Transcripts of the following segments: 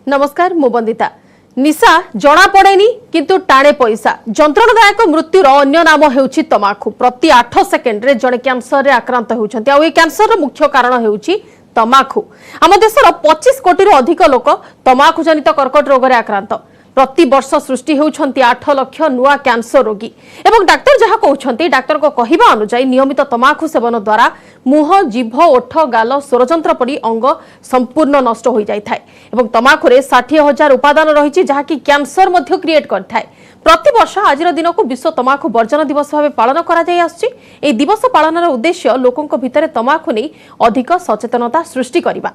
नमस्कार मु बंदिता। निशा जना पड़ेनी किंतु टाणे पैसा जंत्रणादायक मृत्युर अन्य नाम हेउछि तमाखु। प्रति 8 सेकेंड रे जड़े कैंसर रे आक्रांत होउछन्ति आ ए कैंसर रो मुख्य कारण हेउछि तमाखु। आम देशर 25 कोटी रो अधिक लोक तमाखु जनित कर्कट रोग रे आक्रांत। प्रति वर्ष सृष्टि होउछन्ति 8 लाख नुआ कैंसर रोगी एवं डाक्टर जहा कहउछन्ति डाक्टर को कहिबा अनुसार नियमित तमाखु सेवन द्वारा मुह जीभ ओठ गाल स्वरजंत्र पड़ी अंग संपूर्ण नष्ट हो जाय थाए एवं तमाखु रे 60,000 उपादान रहिछि जहा कि कैंसर मध्य क्रिएट करथाय। प्रति वर्ष आज दिन को विश्व तमाखु वर्जन दिवस भाव पालन करा जाय आछि। ए दिवस पालनर उद्देश्य लोकंक भितरे तमाखु नै अधिक सचेतनता सृष्टि करिबा।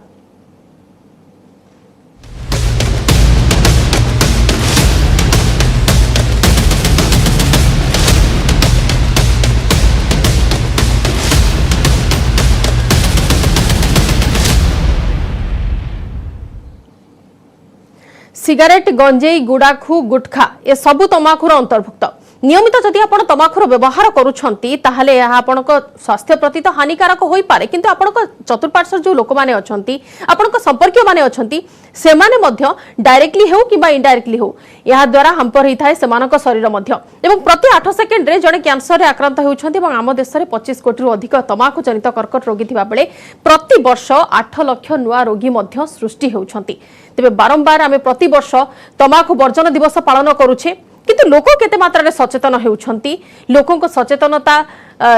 सिगारेट गंजेई गुड़ाखु गुटखा ए सबु तमाखुर अंतर्भुक्त। नियमित जदि आपण तमाखुर व्यवहार करूछंती ताहले यह आपण स्वास्थ्य प्रति तो हानिकारक होई पारे किंतु आपण चतुर्पार्श्व जो लोक माने अछंती आपण संपर्क माने अछंती से माने मध्य डायरेक्टली हो किबा इनडायरेक्टली हो या द्वारा हमपर होई थाए सेमानक शरीर मध्य एवं प्रति 8 सेकेंड रे जने कैंसर रे आक्रांत होउछंती एवं आम देश रे 25 कोटी रु अधिक तमाखु जनित कर्कट रोगी थिबा बेले प्रति वर्ष 8 लाख नुआ रोगी मध्य सृष्टि होउछंती। तेबे बारंबार आमे प्रति वर्ष तमाखु वर्जन दिवस पालन करूछे किंतु लोक केते मात्रा रे सचेतन हेउछंती लोकक सचेतनता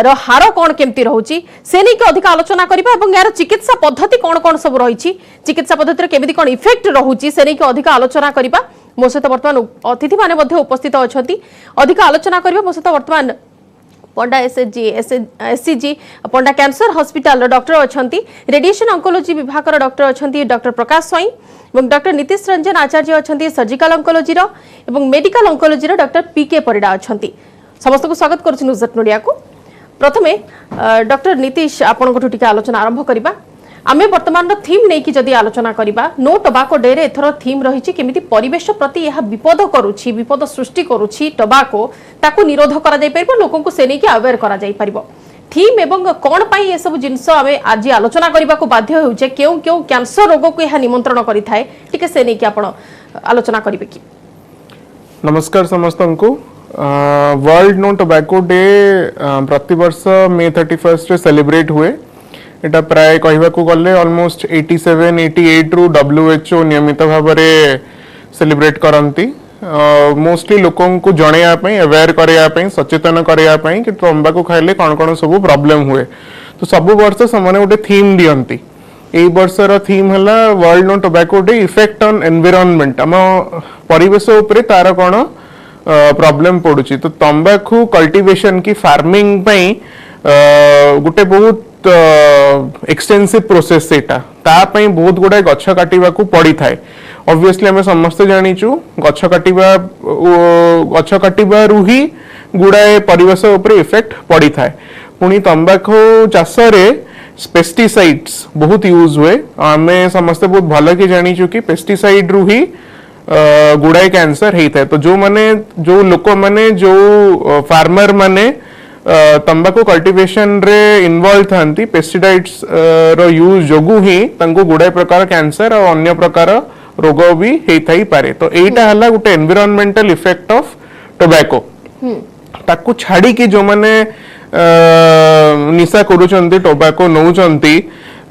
रो हार कोन केमती रहउची से नै के अधिक आलोचना करिबा एवं यार चिकित्सा पद्धति कोन कोन सब रहिछि चिकित्सा पद्धति रे केमिति कोन इफेक्ट रहउची से नै के अधिक आलोचना करिबा। मो सहित वर्तमान अतिथि माने मध्ये उपस्थित अछंती अधिक आलोचना करिबा। मो सहित वर्तमान Panda SCG Panda cancer hospital doctor अछंती रेडिएशन ऑन्कोलॉजी विभाग डॉक्टर अछंती डॉक्टर प्रकाश स्वाई एवं डॉक्टर नीतीश रंजन आचार्य अछंती सर्जिकल ऑन्कोलॉजी एवं medical oncology doctor PK Parida अछंती। समस्त को स्वागत करूछु न्यूज़ मीडिया को। प्रथमे डॉक्टर नीतीश आपण को टिके आलोचना आरंभ करिबा। आमे वर्तमान थीम नै कि जदी आलोचना करिबा नो टोबाको डे रे एथरो थीम रहिछि केमिति परिवेश प्रति यह विपद करूछि विपद सृष्टि करूछि टोबाको ताकू निरोध करा जाय परबो लोकन को से नै कि अवेयर करा जाय परबो। थीम एवं कोन पई ए सब जिंस आमे आज आलोचना करिबा को बाध्य होउछे केउ कैंसर रोग को यह निमंत्रण करि थाए टिके से नै कि आपण आलोचना करिबे कि। नमस्कार समस्तंको। वर्ल्ड नो टोबाको डे प्रति वर्ष मे 31 रे सेलिब्रेट हुए। एटा प्राय कहबा को गले ऑलमोस्ट 87-88 रु WHO नियमित भाव रे सेलिब्रेट करंती। मोस्टली लोकों को जणेया पई अवेयर करया पई सचेतन करया पई कि तंबाकू खाइले कोन कोन सब प्रॉब्लम हुए तो सब वर्ष समाने गोटे थीम दियंती। एई वर्षर थीम हला world no tobacco day effect on environment हम परिवेश उपरे तार कोन प्रॉब्लम पडुची तो तंबाकू कल्टीवेशन की फार्मिंग पई गोटे बहुत एक्सटेंसिव प्रोसेस सेटा ता पई बहुत गुडा गछ काटिबा को पड़ी थाए। ऑब्वियसली हमें समस्त जानिचु गछ काटिबा रुही गुडाए परिवेश ऊपर इफेक्ट पड़ी थाए। पुनी तंबाकू चाष रे पेस्टिसाइड्स बहुत यूज हुए। हमें समस्त बहुत भल कि जानिचु कि पेस्टिसाइड रुही गुडाए कैंसर हेई थाए। तो जो लोक माने जो फार्मर माने तंबाकू कल्टीवेशन रे इन्वॉल्व थांती पेस्टिसाइड्स रो यूज जोगु ही तंको गुडाए प्रकार कैंसर और अन्य प्रकार रोग भी हेई थाई पारे। तो एटा हला गुटे एनवायरनमेंटल इफेक्ट ऑफ टोबैको ताकू छाड़ी कि जो माने निशा करूचंती टोबैको नौचंती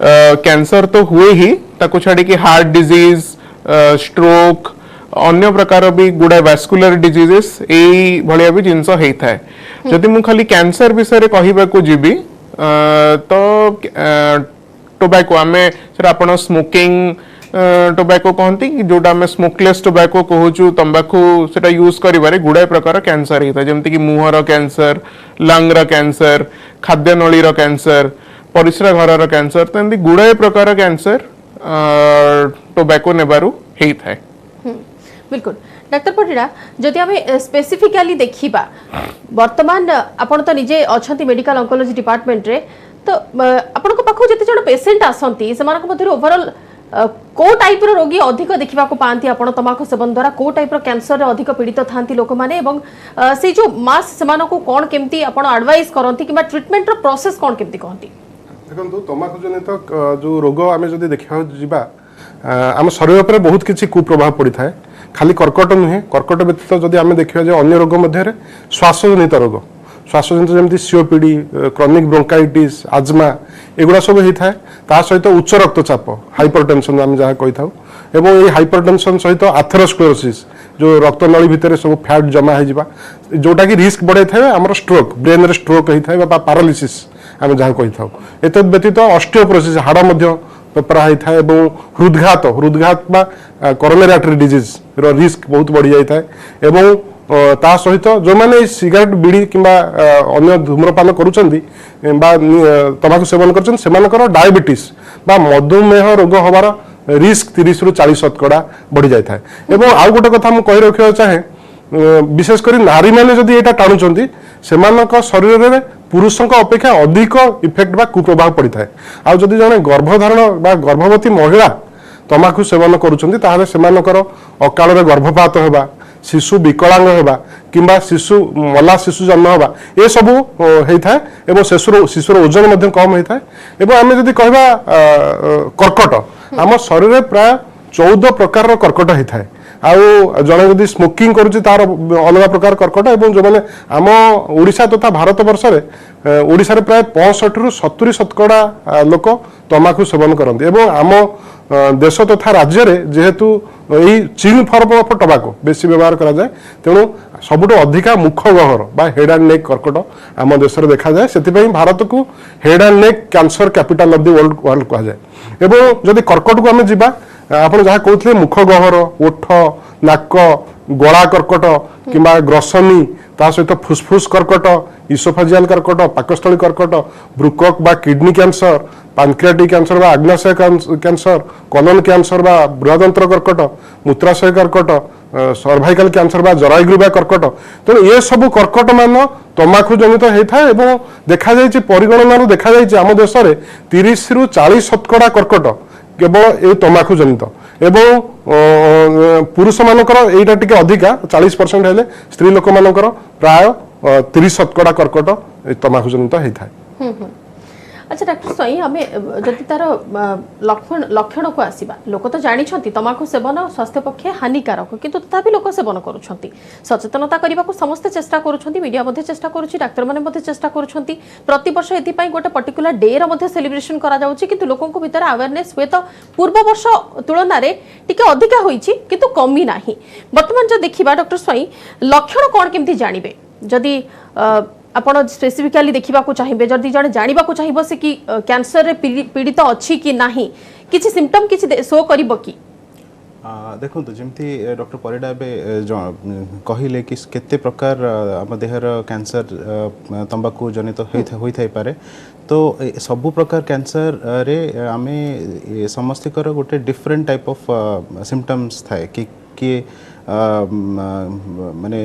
कैंसर तो हुए ही ताकू छाड़ी कि हार्ट डिजीज स्ट्रोक अन्य प्रकार भी गुडा वैस्कुलर डिजीजेस एई भलिया भी जिंस हेई थाए। जदि मु खाली कैंसर विषय रे कहिबा को जिबी तो टोबैको आमे सेरा आपण स्मोकिंग टोबैको कहती जोटा आम स्मोकलेस टोबैको कहूँ तंबाकू सेटा यूज करिबारे गुडाए प्रकार कैंसर होता है जमती कि मुहर कैंसर लंग कैंसर खाद्य नली कैंसर परिश्रा घर कैंसर तो एमती गुडाए प्रकार कैंसर टोबैको नेबारु होता है। बिल्कुल डॉक्टर परिडा जदि आम स्पेसिफिकली देखिबा वर्तमान आपण तो निजे अछंती मेडिकल ऑन्कोलॉजी डिपार्टमेंट रे तो आपण को पाखो जते जण पेशेंट आसंती सेमानक मध्ये ओवरऑल को टाइप रो रोगी अधिक देखिबा को पांती आपण तमाकू सेवन द्वारा को टाइप रो कैंसर रे अधिक पीड़ित थांती लोक माने एवं से जो मास सेमानक कोन केमती आपण एडवाइस करंती किबा ट्रीटमेंट रो प्रोसेस कोन केमती कहंती। देखंतु तमाकू जनित जो रोग आमे जदि देखा जिबा आम शरीर पर बहुत किसी कुप्रभाव पड़ी था खाली कर्कट नुहे कर्कट व्यतीत जदि आम देखा अन्य रोग मध्य श्वासजनित रोग श्वासजनित जमी सीओपीडी क्रॉनिक ब्रोंकाइटिस आजमा एगुड़ा सब होता है ता सहित उच्च रक्तचाप हाइपरटेंशन आम जहाँ कही था एवं ये हाइपरटेंशन सहित आथेरोस्क्लेरोसिस जो रक्तनली भितर सब फैट जमा हो जोटा कि रिस्क बढ़ाई था आम स्ट्रोक ब्रेन रे स्ट्रोक होता है पारालिसिस आम जहाँ कही था एत व्यतीत ऑस्टियोपोरोसिस हाड़ पेपरा होता है हृदघात हृदघात कोरोनरी आर्टरी डिजीज रिस्क बहुत बढ़ी जाता है एवं ता सहित जो मैंने सिगरेट बीड़ी किंबा अन्य धूम्रपान करुँच तंबाकू सेवन कर डायबिटीज बा मधुमेह रोग हमार रिस्क 30 रु 40% बढ़ी जाता है एवं आउ गोटे कथा मुझे कही रखा चाहे विशेषकर नारी मैंने जदि यहाँ टाणुंट से शरीर में पुरुषों अपेक्षा अधिक इफेक्ट बा कुप्रभाव पड़ी था आ जदि जड़े गर्भधारण बा गर्भवती महिला तंबाकू सेवन करुँच अकाल गर्भपात होगा शिशु विकलांग होगा किंबा शिशु मला शिशु जन्म होगा ये सब होता है एवं शिशुर ओजन कम होता है एवं आम जदि कहवा कर्कट आम शरीर में प्राय 14 प्रकार कर्कट होता है आउ जड़े जदि स्मोकिंग करुच्ची तार अलग प्रकार कर्कट एवं जो मैंने आम ओडिशा तथा भारत वर्ष में ओडिशा रे प्राय 65 रु 70% लोक तंबाकू सेवन करते एवं आम देश तथा राज्य में जेहेतु यही चिल फॉर्म ऑफ टबाको बेसी व्यवहार करा जाए तेणु सबुठ अधिका मुख गहर बा हेड एंड नेक कर्कट आम देश में देखा जाए से भारत को head and neck cancer capital of the world कहा जाए एवं जदि कर्कट को आम जावा आप जहाँ कहते मुख गहर ओठ नाक गला कर्कट किंबा ग्रसनी ता सहित फुसफुस कर्कट इसोफेजियल कर्कट पाकस्थली कर्कट ब्रुकक बा किडनी कैंसर पैंक्रियाटिक कैंसर बा आग्नाशय कैंसर कोलन कैंसर बा बृहदंत्र कर्कट मूत्राशय कर्कट सर्वाइकल कैंसर बा जरायुग्रीवा कर्कट तेणु ये सब कर्कट मान तंबाकू जनित होता है देखा जाइए परिगणना देखा जाइए आम देश में 30 रु 40% कर्कट केवल ये तंबाकू जनित एवं पुरुष मानकर एटा टिके अधिका 40% हेले स्त्री लोक मानकर प्राय 30% कर्कट तंबाकू जनित होता है। अच्छा डॉक्टर स्वयं आम जदि तार लक्षण को आसवा लोक तो जानते तंबाकू सेवन स्वास्थ्य पक्षे हानिकारक किंतु तथापि लोक सेवन करुँच सचेतनता करने को समस्ते चेष्टा करुँच मीडिया चेष्टा करुँच डाक्तर मैंने चेष्टा करुँच प्रति वर्ष ये गोटे पर्टिकुलर डे सेलिब्रेशन करा किंतु लोकों भितर अवेयरनेस हुए तो पूर्व वर्ष तुलन में टिके अधिका होइछि किंतु कमी नाही वर्तमान जो देखा डॉक्टर स्वयं लक्षण कौन केमती जानवे जदि आपण स्पेसिफिकली देखा चाहिए जदि जड़े जानवा चाहिए से कि कैंसर रे पीड़ित अच्छी कि नाही किसी सिम्पटम किसी शो करिबो कि देखो जमती डॉक्टर परिडा कहले कि केते प्रकार आम देहर कैंसर तंबाकू जनित होई पारे तो सबु प्रकार कैंसर रे आमे समस्तिकर गोटे डिफरेंट टाइप ऑफ सिम्पटम्स थाए कि माने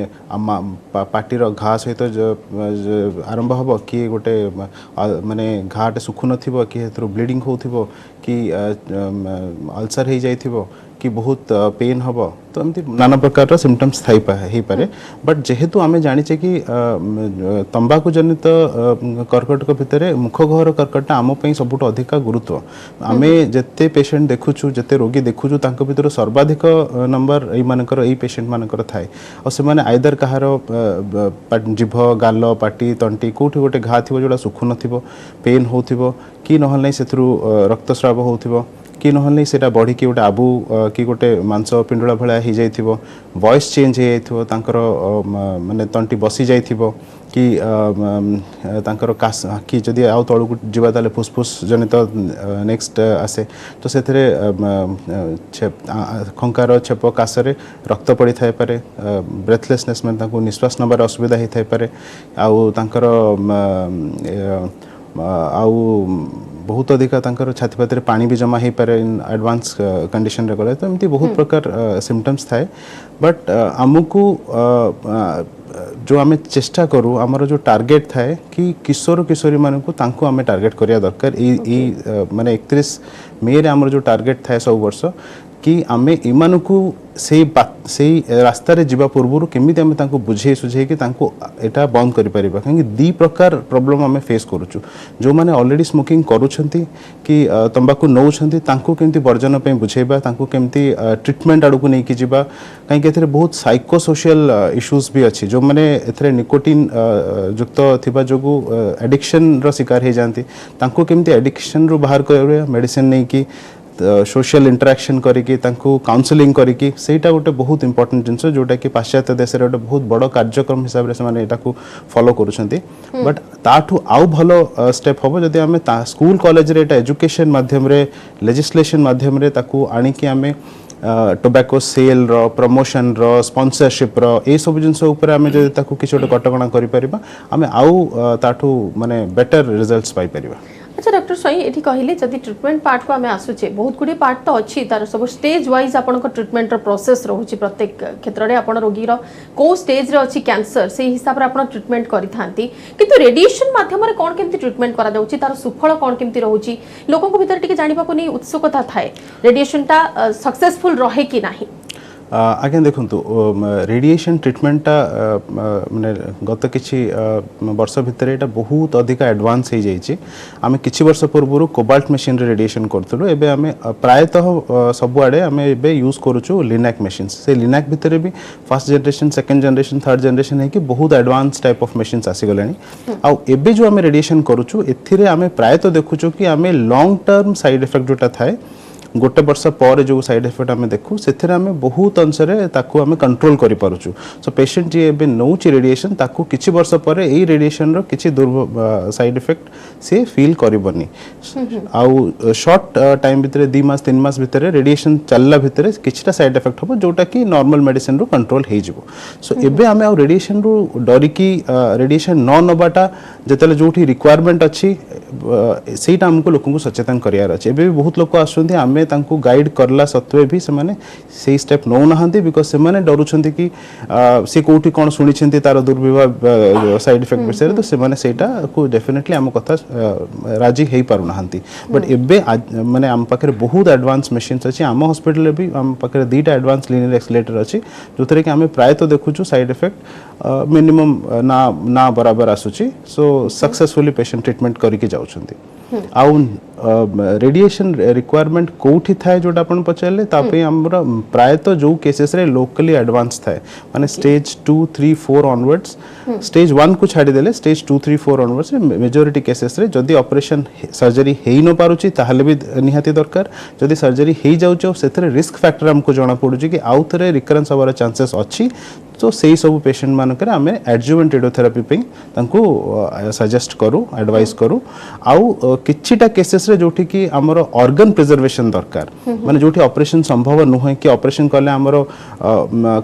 पार्टीर घा सहित आरंभ हम किए गोटे माने घाटे सुखु नथिबो कि ब्लीडिंग होथिबो कि अल्सर हो जाइथिबो कि बहुत पेन हम तो एमती नाना प्रकार सिम्पटम्स थी पारे बट जेहेतु आम जाचे कि तंबाकू जनित कर्कट भितर मुखगहर कर्कट आमपाई सबुठ अधिक गुरुत्व आम जिते पेसेंट देखुचु जिते रोगी देखुचु भर सर्वाधिक नंबर यही पेसेंट मानकर थाए और से आइदर कहार जीभ गाल पाटी तंटी कौटी गोटे घा थी जोड़ा सुखु न पेन हो कि ना से रक्तस्राव हो कि ना से बढ़ी गोटे आबू कि गोटे मांस पिंडुला भाया हो जाइथिबो वॉइस चेंज हो जाइथिबो तांकर माने तंटी बसी जाइथिबो कि तांकर कास कि जदि आउ तळु जीवा ताले फुसफुस जनित नेक्स्ट आसे तो से खंकार छेप कासरे रक्त पड़ी थाई पारे ब्रेथलेसनेस में तांको निश्वास नबार असुविधा होई थाई पारे आउ तांकर आउ बहुत अधिक तांकर छाती पाती पानी भी जमा हो पारे इन एडवांस कंडीशन रे गले तो एमती बहुत प्रकार सिम्पटम्स थाए बट आमको जो आम चेष्टा करूँ आमर जो टार्गेट थाए कि किशोर किशोरी मानू तांको आम टार्गेट करिया दरकार माने 31 मे रे आमर जो टार्गेट थाए सब वर्ष कि आमे इमानकु से रास्ता रे जीवा पूर्व केमी आम बुझे सुझे कि एटा बंद कर पारिबा कहीं दी प्रकार प्रॉब्लम आम फेस करूछु जो माने ऑलरेडी स्मोकिंग करूछंती कि तंबाकू नौछंती तांको केमती वर्जन पे बुझेबा तांको केमती ट्रीटमेंट आड़ू नहीं कि जीवा कहीं एथिरे बहुत साइको सोशल इश्यूज भी अच्छी जो माने एथिरे निकोटिन युक्त थिबा जोगु एडिक्शन रो शिकार हे जानती तांको केमती एडिक्शन रो बाहर करबा मेडिसिन नहीं कि सोशल इंटरेक्शन करिकी तांको काउंसलिंग करिकी सेटा गोटे बहुत इंपोर्टेंट जिनस जोटा कि पाश्चात्य देश रे गोटे बहुत बड़ कार्यक्रम हिसाब रे माने एटा को फॉलो करूछंती बट ताठू आउ भलो स्टेप हबो जदि हमें स्कूल कॉलेज रे एटा एजुकेशन माध्यम रे लेजिस्लेशन माध्यम रे ताकू आनी कि हमें टोबैको सेल रो प्रमोशन रो स्पॉन्सरशिप रो ए सब जिनस ऊपर हमें जदि ताकू किछ गोटे कटकणा करि परिबा हमें आउ ताठू माने बेटर रिजल्ट्स पाई परिबा। अच्छा डॉक्टर स्वयं ये कहले जदि ट्रीटमेंट पार्ट को आम आसुचे बहुत गुड़ी पार्ट तो अच्छी तार सब स्टेज वाइज आपण ट्रीटमेंट रो प्रोसेस रोचे प्रत्येक क्षेत्र में आपण रोगी रो को स्टेज रे अच्छी कैंसर से हिसाब रे आपण ट्रीटमेंट करि थांती किंतु रेडिएशन माध्यम रे कोन केमती ट्रीटमेंट करा जाउची तार सुफल कोन केमती रहउची लोकन को भीतर टिके जानिबा को नहीं उत्सुकता थाए रेडिएशन टा सक्सेसफुल रहे कि नाही आज्ञा देखु रेडिएशन ट्रीटमेंटा माने गत किछि वर्ष भितर एटा बहुत अधिक एडवांस हो जाइए आम किछि वर्ष पूर्व कोबाल्ट मशीन रे रेडिएशन करथुलु एबे आमे प्रायतः सबुआडे आमे एबे यूज करूछु लिनाक मशीन से लिनाक भितर भी first generation second generation third generation है कि बहुत एडवांस टाइप ऑफ मशीन्स आसी गलानी आ एबे जो आमे रेडिएशन करूछु एथिरे आमे प्रायतः देखुछु कि आमे लॉन्ग टर्म साइड इफेक्ट जोटा थाए गोटे वर्ष पर जो साइड इफेक्ट आम देखू से आम बहुत अंशरे आम कंट्रोल कर पारुछु सो पेशेंट जी एबे नौची रेडिएशन ताकू किछि वर्ष पर एई रेडिएशन रो किछि साइड इफेक्ट से फील करबनी आउ शॉर्ट टाइम भितर 2 मास 3 मास भितर रेडिएशन चलला भितर किछटा साइड इफेक्ट हो जोटा कि नॉर्मल मेडिसिन रो कंट्रोल हे जिवो सो एबे आम आउ रेडिएशन रो डरिकी रेडिएशन न नबाटा जेतले जोठी रिक्वायरमेंट अछि सेटा हमको लोकन को सचेतन करियार अछि एबे बहुत लोक आसुंती आमे तांको गाइड करला सत्वे भी सेमाने सेही स्टेप नौ नहांती बिकॉज सेमाने डरुछंती कि से कोठी कोन सुनिछंती तार दुर्व्यवहार साइड इफेक्ट विषय तो सेमाने सेटा को डेफिनेटली हम कथा राजी हेई पारु नहांती बट एबे माने हम पाखरे बहुत एडवांस मशीन्स अछि हम हॉस्पिटल भी हम पाखरे दीटा एडवांस लीनियर एक्सीलरेटर अछि जोतरे कि हमें प्राय तो देखुछु साइड इफेक्ट मिनिमम ना बराबर आसुची सो सक्सेसफुली पेशेंट ट्रीटमेंट करिके जाउछंती आउ रेडिएशन रिक्वायरमेंट कोठी थाए जोटा अपन पचारले तापे हमरा प्रायतः जो केसेस रे लोकली एडवांस थाए माने स्टेज 2 3 4 ऑनवर्ड्स स्टेज 1 को छाडी देले स्टेज 2 3 4 ऑनवर्ड्स रे मेजॉरिटी केसेस रे जदी ऑपरेशन सर्जरी हेई न पारुची ताहले भी निहाती दरकार जदी सर्जरी हेई जाउचो सेथरे रिस्क फैक्टर हमको जाना पडुची कि आउ थरे रिकरेंस होबार चांसेस अछि तो सेही सब पेशेंट मानकर आमे एडजुवेंट रेडियोथेरापी पे तांको सजेस्ट करू एडवाइस करू आउ किछिटा केसेस रे जोठी कि हमर ऑर्गन प्रिजर्वेशन दरकार माने जोठी ऑपरेशन संभव नुहे कि ऑपरेशन करले हमर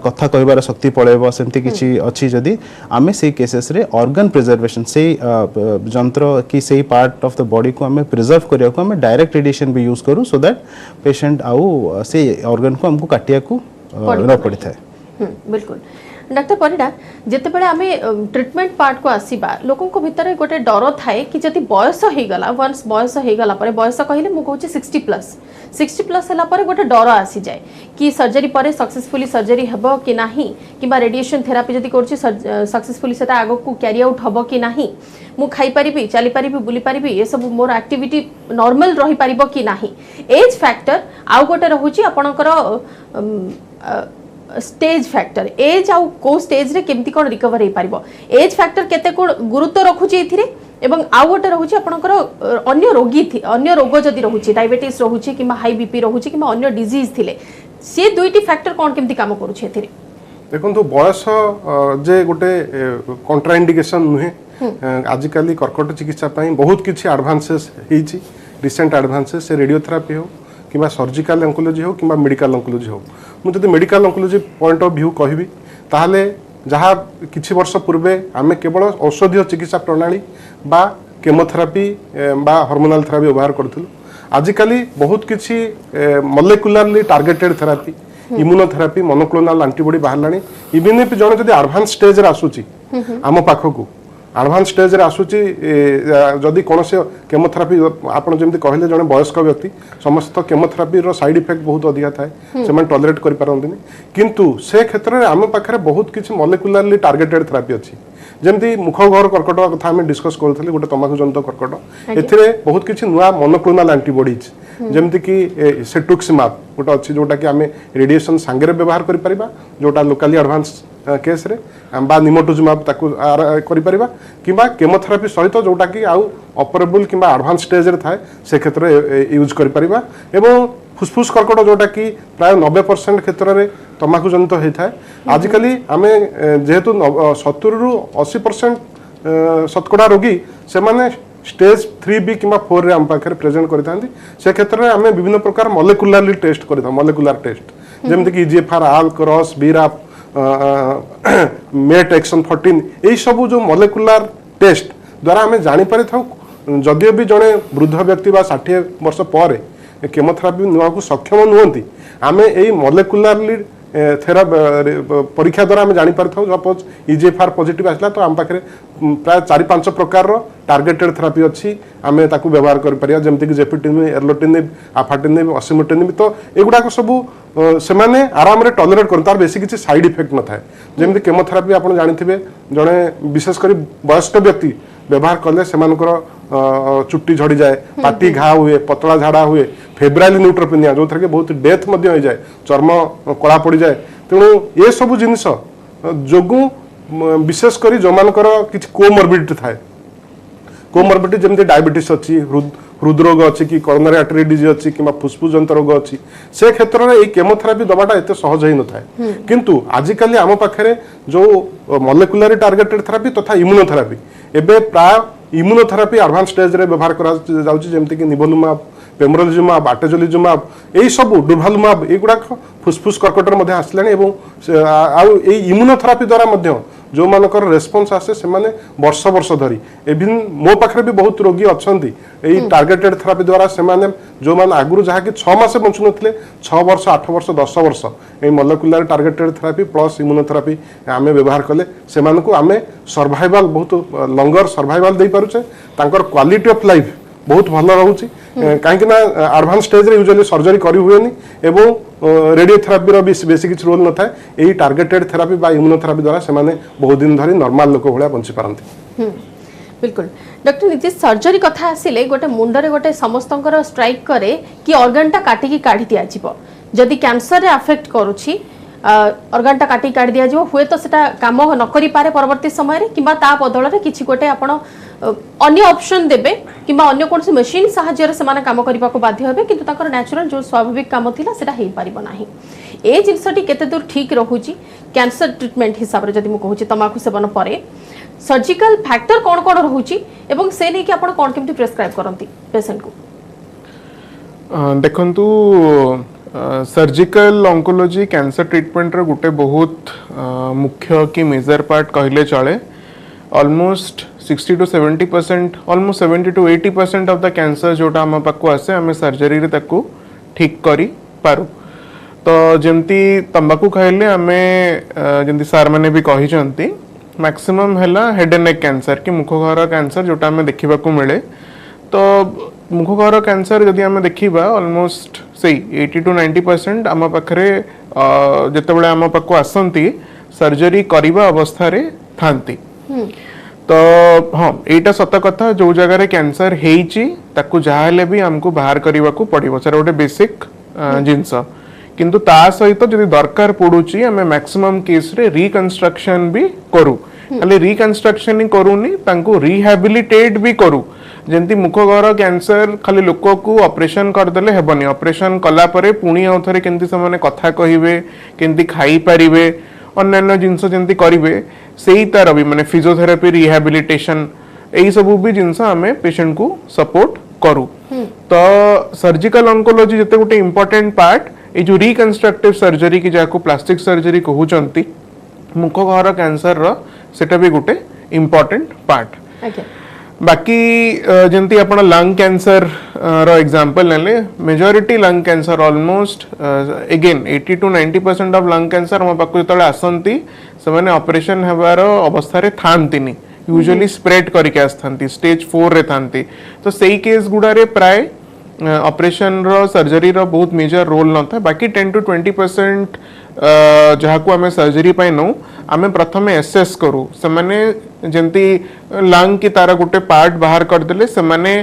कथा कहबार शक्ति पळेबो सेमति किछि अछि जदी आमे सेही केसेस रे ऑर्गन प्रिजर्वेशन से जंत्र कि सेही पार्ट ऑफ द बॉडी को आमे प्रिजर्व करिया को आमे डायरेक्ट रेडिएशन भी यूज करू सो दैट पेशेंट आउ से ऑर्गन को हमको काटिया को न पड़ि थाए बिल्कुल डॉक्टर परिडा जेते बेले आमे ट्रीटमेंट पार्ट को आसीबा लोकन को भितर गोटे डर थाए कि जति बयस हे गला वंस बयस हे गला परे बयस कहिले मु कहूची 60 प्लस हला परे गोटे डर आसी जाए कि सर्जरी परे सक्सेसफुली सर्जरी हेबो कि नाही किबा रेडिएशन थेरापी जति करची सक्सेसफुली सेटा आगो को कैरी आउट हबो कि नाही मु खाई परिबी चली परिबी बुली परिबी ये सब मोर एक्टिविटी नॉर्मल रही परिबो कि नाही एज फैक्टर आउ गोटे रहूची आपनकर स्टेज फैक्टर एज आउ को स्टेज रे केमती कोन रिकवर हे पारिबो एज फैक्टर केते को गुरुत्व रखुची एथिरे एवं आउ गोटे रहूची आपनकर अन्य रोगी अन्य रोग जदी रहूची डायबिटीज रहूची किबा हाई बीपी रहूची किबा अन्य डिजीज थिले से दुईटी फैक्टर कोन केमती काम करूची एथिरे देखो तो बयस जे गोटे कॉन्ट्राइंडिकेशन नुहे आजिकली कर्कट चिकित्सा बहुत किसी एडवांसेस होती रिसेंट एडवांसेस से रेडियोथेरापी हो कि सर्जिकल ऑन्कोलॉजी हो कि मेडिकल ऑन्कोलॉजी हो मुझे medical oncology point of view कहबी ताहले जहाँ किछि वर्ष पूर्वे आमे केवल औषधीय चिकित्सा प्रणाली बा केमोथेरापी बा हार्मोनल थेरापी व्यवहार करथुलु आजिकली बहुत किछि molecularly targeted therapy immunotherapy monoclonal antibody बाहरलानी इवन इफ जने जदी एडवांस स्टेज रे आसुची आम पाखकू आडभांस स्टेज रे आसुची जदि कौन से केमोथेरापी आपन जमती कहले जने वयस्क व्यक्ति समस्त केमोथेरापी रो साइड इफेक्ट बहुत अधिका थाए से टॉलरेट करि पारंदिनी किंतु से क्षेत्र रे आम पाखरे बहुत किछि मॉलिक्युलरली टार्गेटेड थेरापी अछि जमती मुखगहर कर्कट कथा आम डिस्कस करथले गोटे तंबाकू जनित कर्कट एथिरे बहुत किछि नुवा मोनोक्लोनल एंटीबॉडीज जमती कि सेटुक्सिमाब गोटे अछि जोटा कि आम रेडिएशन सांगरे व्यवहार करि परिबा जोटा लोकली एडवांस केस रे बा निमोटुजिमाब ताकू करि परिबा किबा केमोथेरापी सहित जोटा कि आउ ऑपरेबल किबा एडवांस स्टेज रे थाए से क्षेत्र यूज करि परिबा एवं फुसफुस कर्कट जोटा कि प्राय 90% क्षेत्र में तंबाकू जनित होता है आजिकल आम जेहेतु 70 रु 80% शतकड़ा रोगी से माने स्टेज 3B कि 4 रे आम पाखे प्रेजेंट करते से क्षेत्र में आम विभिन्न प्रकार मॉलिक्युलरली टेस्ट करता मॉलिक्युलर टेस्ट जमती कि EGFR ALK ROS BRAF MET exon 14 यही सब जो मॉलिक्युलर टेस्ट द्वारा आम जापर था जदियो भी जड़े वृद्ध व्यक्ति 60 वर्ष पर केमोथेरापी नेवाकू सक्षम नुहति आमे एई मॉलिक्युलरली परीक्षा द्वारा आम जापर था सपोज EGFR पॉजिटिव आसला तो आम पाखे प्राय 4-5 प्रकार टार्गेटेड थेरापी अच्छी आम ताकू व्यवहार कर जमती जेपिटिनिब एर्लोटिनिब आफाटिनिब असिमुटिनिब तो एगुड़ाक सब से माने आराम रे टॉलरेट कर तार बेसी किसी साइड इफेक्ट न थाए जमती केमोथेरापी आप जानिथिबे जड़े विशेषकर वयस्क व्यक्ति व्यवहार कले सेमानकर चुट्टी झड़ी जाए पाटी घा हुए पतला झाड़ा हुए फेब्राइल न्यूट्रोपेनिया जो थरके बहुत डेथ मध्य हो जाए चर्म कला पड़ जाए तेणु ये सब जिनिस जोगु विशेषकर जो मानकर किछि कोमॉर्बिडिटी थाए कोमॉर्बिडिटी जमती डायबिटीज अच्छी हृदरोग अच्छी कि कोरोनरी आर्टरी डिजीज अच्छी कि फुसफुस जनित रोग अच्छी से क्षेत्र में केमोथेरापी दबाटा एत सहज ही न थाए किंतु आजिकल आम पाखे जो मॉलिक्युलर टार्गेटेड थेरापी तथा इम्यूनोथेरापी एबे प्राय इम्यूनोथेरापी एडवांस स्टेज रे व्यवहार करा जाउची जेमती कि निवोलुमाब पेम्ब्रोलिजुमाब आटेजोलिजुमाब यही सब डुभालुमाब एगुड़ा फुसफुस कर्कटर मध्य आसलानी एवं आउ इम्यूनोथेरापी द्वारा मध्य जो मानकर रेस्पॉन्स आसे से माने वर्ष वर्ष धरी इवन मो पाखरे भी बहुत रोगी अच्छी यही टार्गेटेड थेरापी द्वारा से माने जो मान आगुरु जहा कि 6 मास बंचु नथिले 6 वर्ष 8 वर्ष 10 वर्ष ए molecular targeted therapy plus immunotherapy आमे व्यवहार कले से मानकु आमे सर्वाइवल बहुत लंगर सर्वाइवल दे पारुचे तांकर क्वालिटी ऑफ लाइफ बहुत भल रहउची कहीं ना एडवांस स्टेज रे यूजुअली सर्जरी करी हुएनी एवं रेडियोथेरापी रो बेसी किछ रोल न थाए एही टार्गेटेड थेरापी बा इम्यूनोथेरापी द्वारा से माने बहुत दिन धरी नॉर्मल लोक भलिया बंची पारंती बिल्कुल डॉक्टर नीतीश सर्जरी कथा आसिले गोटे मुंडरे गोटे समस्तंकर स्ट्राइक करे कि ऑर्गन टा काटी काढी दिया जिवो जदि कैंसर रे अफेक्ट करूची ऑर्गन टा काटी काढी दिया जिवो हुए तो सेटा काम न करि पारे परवर्ती समय रे किबा ता बदल रे किछि गोटे आपण अन्य ऑप्शन देबे किबा अन्य कोन से मशीन सहायता रे समान काम करबा को बाध्य हेबे किंतु ताकर नेचुरल जो स्वाभाविक काम थिला सेटा हेई पारिबो नाही ए जिंसटी केते दूर ठीक रहूची कैंसर ट्रीटमेंट हिसाब रे जदि मु कहूची तमाकू सेवन परे सर्जिकल फैक्टर कौन कौन रहूची एवं से नहीं कि आपण कोन केमति प्रेस्क्राइब करंती पेशेंट को देखंतु सर्जिकल ऑन्कोलॉजी कैंसर ट्रीटमेंट रे गुटे बहुत मुख्य कि मेजर पार्ट कहले चले almost 60 to 70% almost 70 to 80% of the cancer जोटा हम पाकु आसे हमें सर्जरी रे ताकू ठीक करी पारू तो जेमती तंबाकू खाइले हमें जेमती सार माने भी कहि जंती मैक्सिमम हैला हेड एंड नेक कैंसर कि मुखगहर कैंसर जोटा हमें देखिबा को मिले तो मुखगहर कैंसर जदि हमें देखिबा ऑलमोस्ट सही 80 to 90% आम पाखरे जेतेबेले आम पाकु आसंती सर्जरी करिबा अवस्था रे थांती तो हाँ एटा सत कथा जो जगह कैंसर हेची ताकू जहाले भी हमको बाहर करबा को पड़िबो सर गोटे बेसिक जिंस किंतु ता सहित जदि दरकार पड़ुची हमें मैक्सिमम केस रे रिकंस्ट्रक्शन भी करू खाली रिकंस्ट्रक्शन ही करूनी तांको रिहैबिलिटेट भी करू जेंती मुखगहर कैंसर खाली लोक को ऑपरेशन करदेले हेबनी ऑपरेशन कला परे पुणी आउ थरे केंती समाने कथा कहिबे केंती खाई परिबे अन्य जिनस जेंती करिवे सेही तार भी माने फिजियोथेरापी रिहैबिलिटेशन एही सब भी जिनस हमें पेशेंट को सपोर्ट करू तो सर्जिकल ऑन्कोलॉजी जते गोटे इंपोर्टेंट पार्ट ए जो रिकंस्ट्रक्टिव सर्जरी की जाको प्लास्टिक सर्जरी कहउचंती मुखगहर कैंसर रो सेटा भी गोटे इंपोर्टेंट पार्ट बाकी जेंती आपण लंग कैंसर रो एग्जांपल नेले majority lung cancer almost again 80 to 90% of lung cancer हम पाकु तळे आसंती से माने ऑपरेशन हेबार अवस्था रे थांतिनी यूजुअली स्प्रेड करके आस्थांती स्टेज 4 रे थांती तो सेही केस गुडा रे प्राय ऑपरेशन रो सर्जरी रो बहुत मेजर रोल न था बाकी 10 to 20% जहाँ को आमे सर्जरी पाई नौ आमे प्रथमे एसेस करू से माने जेंती लंग की तारा गोटे पार्ट बाहर कर देले से माने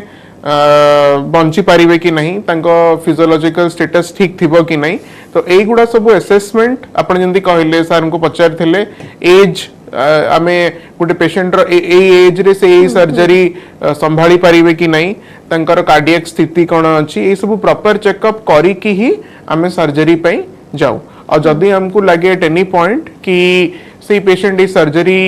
बंची पारिबे कि नहीं तांको फिजियोलॉजिकल स्टेटस ठीक थिबो कि नहीं तो एई गुडा सब असेसमेंट आपण जेंती कहले सर हमको पचार थिले एज आमे गोटे पेशेंट रो एज रे से सर्जरी संभाली पारिबे कि नहीं तांकर कार्डियक स्थिति कोन अछि ए सब प्रॉपर चेकअप करी कि ही आमे सर्जरी पई जाऊ और जदि हमको लगे एट एनी पॉइंट कि से पेशेंट सर्जरी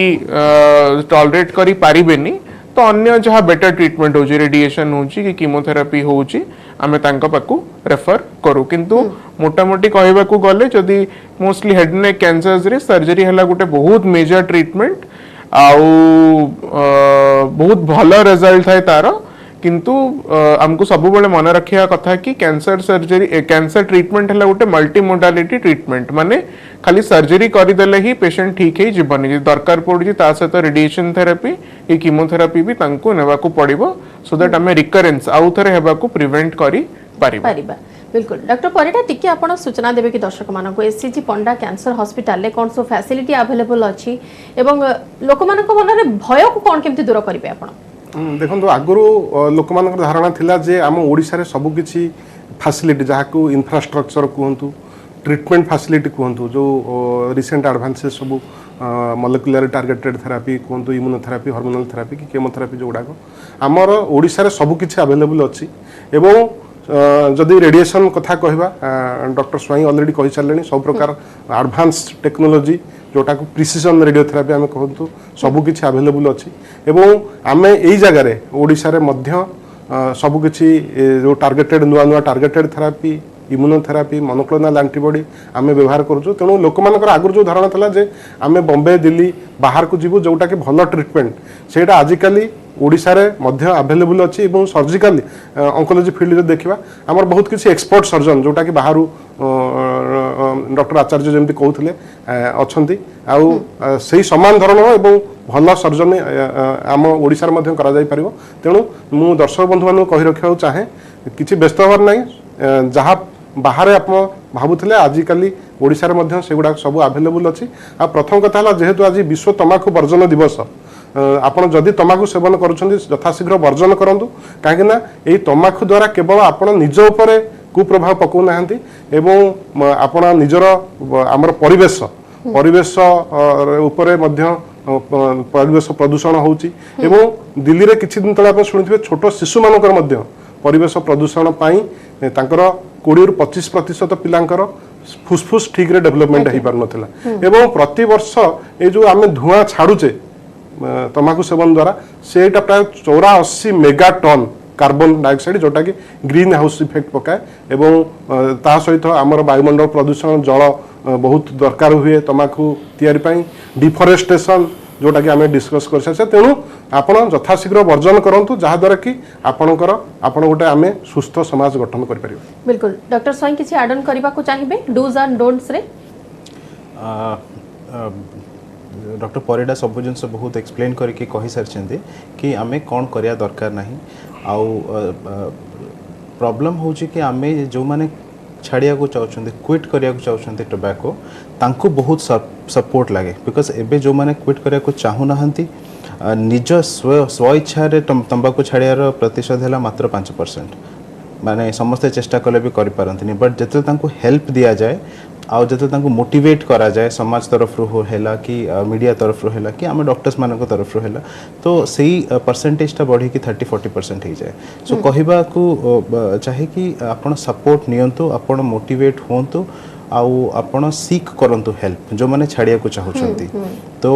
टॉलरेट करी पारिबेनी तो अन्य जहाँ बेटर ट्रीटमेंट होची रेडिएशन होची कि कीमोथेरापी होची आमे तांका पाकू रेफर करू किंतु मोटा मोटी कहबा को गले जदि मोस्टली हेड नेक कैंसर्स रे सर्जरी हला गोटे बहुत मेजर ट्रीटमेंट आउ बहुत भलो रिजल्ट थाए तार किंतु हमको सब बेले मन रखिया कथा कि कैंसर सर्जरी कैंसर ट्रीटमेंट हला गोटे मल्टी मोडालिटी ट्रीटमेंट माने खाली सर्जरी करि देले ही पेशेंट ठीक हे जीवनी जे दरकार पड़ी ता सहित रेडिएशन थेरेपी ए कीमोथेरापी भी तांको नेबा को पड़िबो सो दैट हमें रिकरेंस आउ थरे हेबा को प्रिवेंट करि पारिबा बिल्कुल डॉक्टर परिटा टिके आपण सूचना देबे कि दर्शक मानको एससीजी पंडा कैंसर हॉस्पिटल ले कोन सो फैसिलिटी अवेलेबल अछि एवं लोक मानको मन रे भय को कोन केमति दूर करिवे आपण देखो आगुरी लोक मान धारणा थिला जे आम ओडिशा रे सब किछि फैसिलिटी जहाँ को इंफ्रास्ट्रक्चर कहतु ट्रीटमेंट फैसिलिटी कहतु जो रिसेंट एडवांसेस सब मॉलिक्यूलर टारगेटेड थेरापी कहतु इम्यूनोथेरापी हार्मोनल थेरापी कि केमोथेरापी जो गुड़ाक आमर ओडिशा रे सब किछि अवेलेबल अछि एवं जदि रेडिएशन कथा कहबा डॉक्टर स्वाई ऑलरेडी कहि सारलेनी सब प्रकार एडवांस टेक्नोलॉजी जोटा को प्रिसिजन रेडियोथेरापी आम कहतु सब किछि अवेलेबल अछि एवं आमे एई जगह रे ओडिशा रे मध्य सब किछि जो टारगेटेड नुआ नुआ targeted therapy immunotherapy monoclonal antibody आमे व्यवहार करछु तेणु लोक मानकर आगुर जो धारणा थला जे आमे बॉम्बे दिल्ली बाहर को जीवु जोटा कि भलो ट्रीटमेंट सेटा आजिकली ओडिशा रे मध्य अवेलेबल अछि एवं सर्जिकली ऑन्कोलॉजी फील्ड रे देखिबा हमर बहुत किछि एक्सपर्ट सर्जन जोटा कि बाहरु डॉक्टर आचार्य जेमति कहउथले अछंती आउ सेही समान धरणर एवं भलो सर्जन आम ओडिशा रे मध्य करा जाय परिबो तेणु मु दर्शक बंधु मानु कहि रखियो चाहे किछि व्यस्त होर नै जहाँ बाहर आप भावुले आजिकली ओडिशा रे मध्य सेगुडा सब अवेलेबल अछि आ प्रथम कथा हला जेहेतु आज विश्व तमाकू वर्जन दिवस आपण जदि तमाकू सेवन करूछन्ती यथाशीघ्र वर्जन करंतु काहे ना एई तमाकू द्वारा केवल आपण निज उपरे कुप्रभाव पकौ नाहंती एवं आपण निजर हमर परिवेश उपरे मध्य परिवेश प्रदूषण होउची एवं दिल्ली रे किछि दिन तळे आपण सुनिथिबे छोट शिशु मानकर मध्य परिवेश प्रदूषण पाई तांकर 20 रु 25% पिलांकर फुसफुस ठीक रे डेवलपमेंट हेई पार नथिला एवं प्रति वर्ष ए जो आमे धुआं छाडुचे तमाकू सेवन द्वारा सेटा प्राय 84 मेगाटन कार्बन डाइऑक्साइड जोटा कि ग्रीन हाउस इफेक्ट पकाए एवं ता सहित आमर वायुमंडल प्रदूषण जल बहुत दरकार हुए तमाकू तैयारी पाई डिफॉरेस्टेशन जोटा कि आमे डिस्कस कर से तेणु आपण यथाशीघ्र वर्जन करंतु जहा द्वारा कि आपणकर आपण गोटे आमे सुस्थ समाज गठन कर परिबो बिल्कुल डॉक्टर स्वयं किछि ऐड ऑन करबा को चाहिबे डूज एंड डोंट्स रे डॉक्टर परिडा सब जिनस बहुत एक्सप्लेन करके कहि सारछन्ते कि आमे कोन करिया दरकार नाही आउ प्रॉब्लम होची कि आमे जो माने छाड़िया को चाहते क्विट करिया को चाहते टोबैको तांको बहुत सपोर्ट लगे बिकॉज एबे जो माने क्विट करिया को चाहू नाहंती निज स्व इच्छा रे तंबाकू छाड़ियार प्रतिशत है मात्र 5% माने समस्त चेष्टा कले भी करि पारंतनी बट जते तांको हेल्प दिया जाए आउ जते तांको मोटिवेट करा जाए समाज तरफ रो हैला कि मीडिया तरफ रो हैला कि आम डॉक्टर्स मानक तरफ रो हैला तो सही परसेंटेज टा बढ़ी कि 30-40% हो जाए सो कहबा को चाहे कि आपण सपोर्ट नियंतु आपण मोटिवेट होंतु आउ आपण सीक करंतु हेल्प जो माने छाड़िया को चाहउछंती तो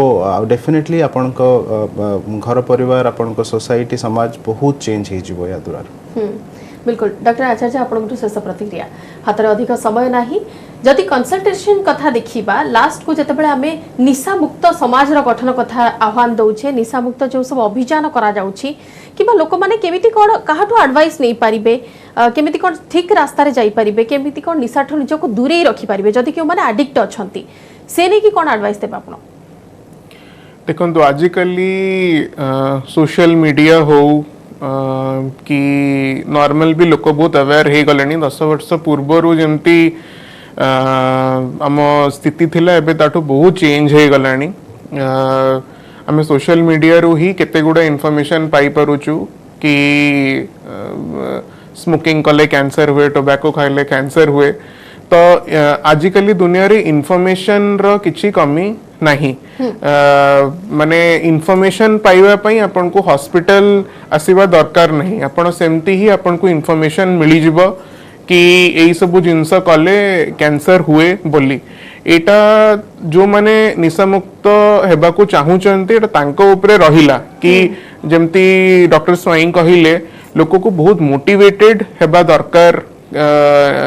डेफिनेटली आपण को घर परिवार आपण को सोसाइटी समाज बहुत चेंज हे जिवो या द्वारा बिल्कुल डॉक्टर आचार्य आपन शेष प्रतिक्रिया हाथ अधिक समय नाही जदि कंसल्टेशन कथा देखिबा लास्ट को जते बेले हमें निशा मुक्त समाज रो गठन कथा आह्वान दउछे निशा मुक्त जो सब अभियान करा जाउछि किबा लोक माने केमिति कोन काहाटो एडवाइस नै पारिबे केमिति कोन ठीक रास्ता रे जाई पारिबे केमिति कोन निशा ठो निज को दूरे रखि पारिबे जदि के माने एडिक्ट अछंती से नै कि कोन एडवाइस देबा आपण देखो आजिकली सोशल मीडिया हो कि नॉर्मल भी लोक बहुत अवेयर हो गले 10 वर्ष पूर्वर जमती आम स्थिति थिला एबे ताठू बहुत चेंज हो गलानी आम सोशल मीडिया रू ही केते गुडा इन्फॉर्मेशन पाई परुचु कि स्मोकिंग कले कैंसर हुए टोबैको खाइले कैंसर हुए तो आजिकली दुनिया रे इन्फॉर्मेशन रो किछि कमी नहीं माने इन्फॉर्मेशन पाइबा पई आपन को हॉस्पिटल आसीबा दरकार नहीं आपन सेमती ही आपन को इन्फॉर्मेशन मिली जिवो कि एई सब जिनस कले कैंसर हुए बोली एटा जो माने निशा मुक्त हेबा को चाहूचंती एटा तांको ऊपरे रहिला कि जेमती डॉक्टर स्वाई कहिले लोक को बहुत मोटिवेटेड हेबा दरकार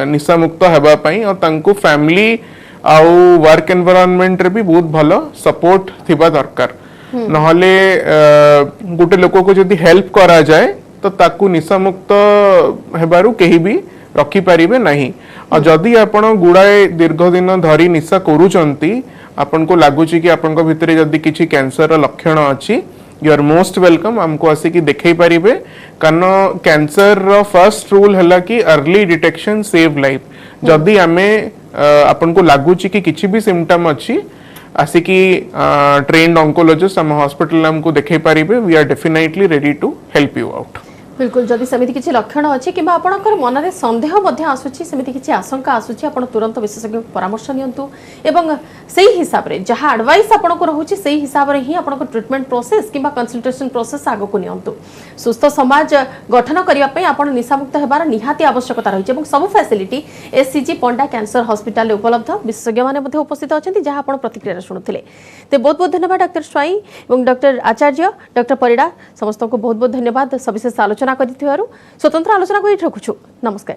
निशा मुक्त हेबा पई और तांको फैमिली आउ वर्क एनवायरनमेंट रे भी बहुत भलो सपोर्ट थिबा दरकार नहले गोटे लोक को जदी हेल्प करा जाए तो ताकू निशा मुक्त हेबारु केही भी रखी पारिबे नहीं और जदि आपण गुड़ाए दीर्घ दिन धरी निशा करूचंती आपण को लागुची कि आपण को भितरे जदि किछि कैंसर रो लक्षण अछि यू आर मोस्ट वेलकम हमको आसी कि देखै पारिबे कारण कैंसर रो फर्स्ट रूल हला कि अर्ली डिटेक्शन सेव लाइफ जदि आमे आपण को लागुची कि किछि भी सिम्पटम अछि आसी कि ट्रेन्ड ऑन्कोलॉजिस्ट हम हॉस्पिटल हमको देखै पारिबे we are definitely ready to help you out बिल्कुल जदि सेमिति किछि लक्षण अछि किबा आपनकर मनरे संदेह मध्ये आसुछि सेमिति किछि आशंका आसुछि आपण तुरंत विशेषज्ञ परामर्श नियंतु एवं सेही हिसाब रे जहा एडवाइस आपण को रहउछि सेही हिसाब रे ही आपण को ट्रीटमेंट प्रोसेस किबा कंसल्टेशन प्रोसेस आगो को नियंतु सुस्थ समाज गठन करिया पई आपण निशामुक्त हेबार निहाती आवश्यकता रहिछि एवं सब facility SCG Panda cancer hospital उपलब्ध विशेषज्ञ माने मध्ये उपस्थित अछंती जहा आपण प्रतिक्रिया सुनुथिले ते बहुत बहुत धन्यवाद डॉक्टर स्वाई एवं डॉक्टर आचार्य डॉक्टर परिडा समस्त को बहुत बहुत धन्यवाद सविशेष आलोचना करिथिवारु स्वतंत्र आलोचना को रखुछु नमस्कार।